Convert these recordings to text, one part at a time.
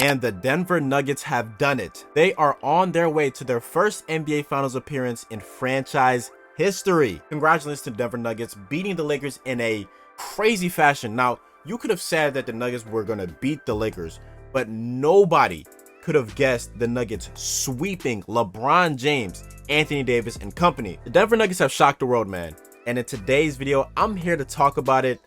And the Denver Nuggets have done it. They are on their way to their first NBA Finals appearance in franchise history. Congratulations to the Denver Nuggets beating the Lakers in a crazy fashion. Now, you could have said that the Nuggets were going to beat the Lakers, but nobody could have guessed the Nuggets sweeping LeBron James, Anthony Davis, and company. The Denver Nuggets have shocked the world, man. And in today's video, I'm here to talk about it.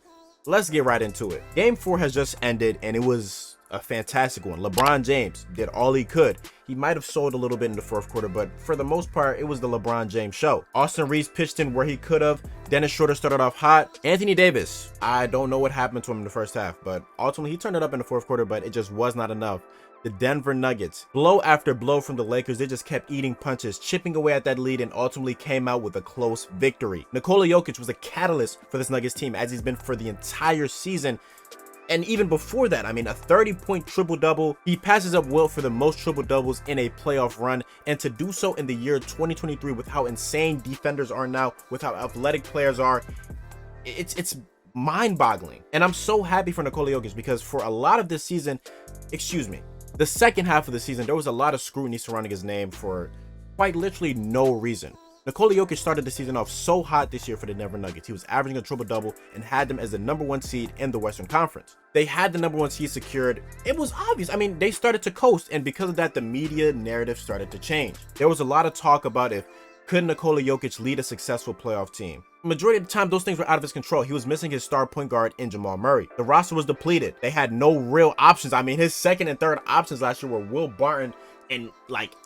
Let's get right into it. Game 4 has just ended, and it was a fantastic one. LeBron James did all he could. He might have sold a little bit in the fourth quarter, but for the most part, it was the LeBron James show. Austin Reeves pitched in where he could have. Dennis Schroeder started off hot. Anthony Davis, I don't know what happened to him in the first half, but ultimately he turned it up in the fourth quarter, but it just was not enough. The Denver Nuggets, blow after blow from the Lakers, they just kept eating punches, chipping away at that lead, and ultimately came out with a close victory. Nikola Jokic was a catalyst for this Nuggets team, as he's been for the entire season. And even before that, I mean, a 30-point triple-double. He passes up Wilt for the most triple-doubles in a playoff run. And to do so in the year 2023 with how insane defenders are now, with how athletic players are, it's mind-boggling. And I'm so happy for Nikola Jokic because for a lot of this season, the second half of the season, there was a lot of scrutiny surrounding his name for quite literally no reason. Nikola Jokic started the season off so hot this year for the Denver Nuggets. He was averaging a triple-double and had them as the #1 seed in the Western Conference. They had the #1 seed secured. It was obvious. I mean, they started to coast, and because of that, the media narrative started to change. There was a lot of talk about could Nikola Jokic lead a successful playoff team. Majority of the time, those things were out of his control. He was missing his star point guard in Jamal Murray. The roster was depleted. They had no real options. I mean, his second and third options last year were Will Barton and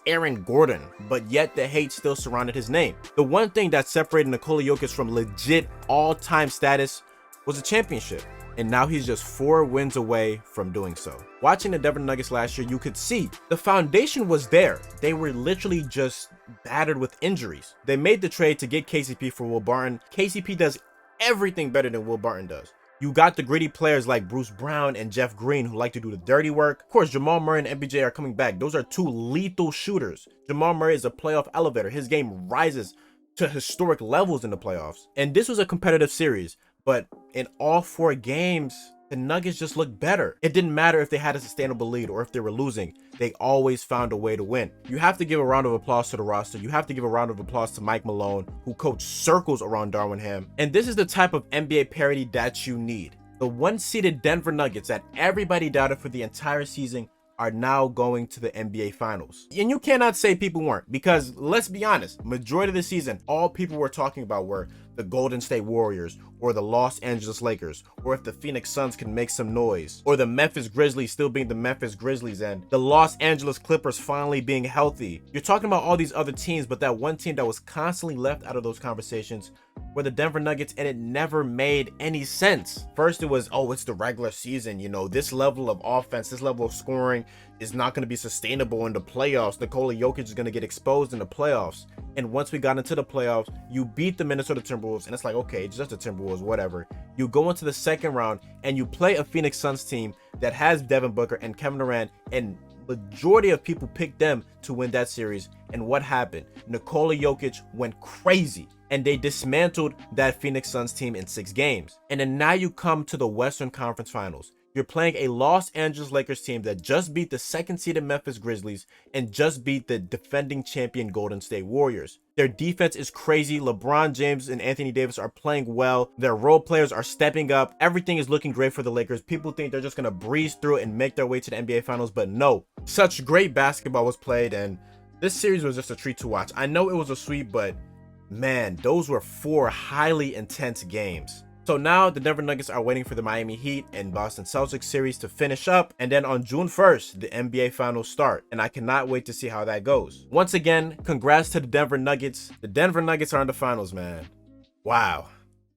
Aaron Gordon, but yet the hate still surrounded his name. The one thing that separated Nikola Jokic from legit all-time status was a championship, and now he's just 4 wins away from doing so. Watching the Denver Nuggets last year, you could see the foundation was there. They were literally just battered with injuries. They made the trade to get KCP for Will Barton. KCP does everything better than Will Barton does. You got the gritty players like Bruce Brown and Jeff Green who like to do the dirty work. Of course, Jamal Murray and MPJ are coming back. Those are 2 lethal shooters. Jamal Murray is a playoff elevator. His game rises to historic levels in the playoffs. And this was a competitive series, but in all 4 games, the Nuggets just looked better. It didn't matter if they had a sustainable lead or if they were losing. They always found a way to win. You have to give a round of applause to the roster. You have to give a round of applause to Mike Malone, who coached circles around Darvin Ham. And this is the type of NBA parity that you need. The 1-seeded Denver Nuggets that everybody doubted for the entire season are now going to the NBA Finals. And you cannot say people weren't, because let's be honest, majority of the season, all people were talking about were the Golden State Warriors or the Los Angeles Lakers, or if the Phoenix Suns can make some noise, or the Memphis Grizzlies still being the Memphis Grizzlies, and the Los Angeles Clippers finally being healthy. You're talking about all these other teams, but that one team that was constantly left out of those conversations were the Denver Nuggets, and it never made any sense. First it was, oh, it's the regular season, you know, this level of offense, this level of scoring is not going to be sustainable in the playoffs. Nikola Jokic is going to get exposed in the playoffs. And once we got into the playoffs, you beat the Minnesota Timberwolves, and it's like, okay, it's just the Timberwolves, whatever. You go into the second round and you play a Phoenix Suns team that has Devin Booker and Kevin Durant, and majority of people picked them to win that series. And what happened? Nikola Jokic went crazy, and they dismantled that Phoenix Suns team in 6 games. And then now you come to the Western Conference Finals. You're playing a Los Angeles Lakers team that just beat the 2nd-seeded Memphis Grizzlies and just beat the defending champion Golden State Warriors. Their defense is crazy. LeBron James and Anthony Davis are playing well. Their role players are stepping up. Everything is looking great for the Lakers. People think they're just going to breeze through it and make their way to the NBA Finals, but no. Such great basketball was played, and this series was just a treat to watch. I know it was a sweep, but man, those were 4 highly intense games. So now the Denver Nuggets are waiting for the Miami Heat and Boston Celtics series to finish up, and then on June 1st, the NBA Finals start, and I cannot wait to see how that goes. Once again, congrats to the Denver Nuggets. The Denver Nuggets are in the finals, man. Wow.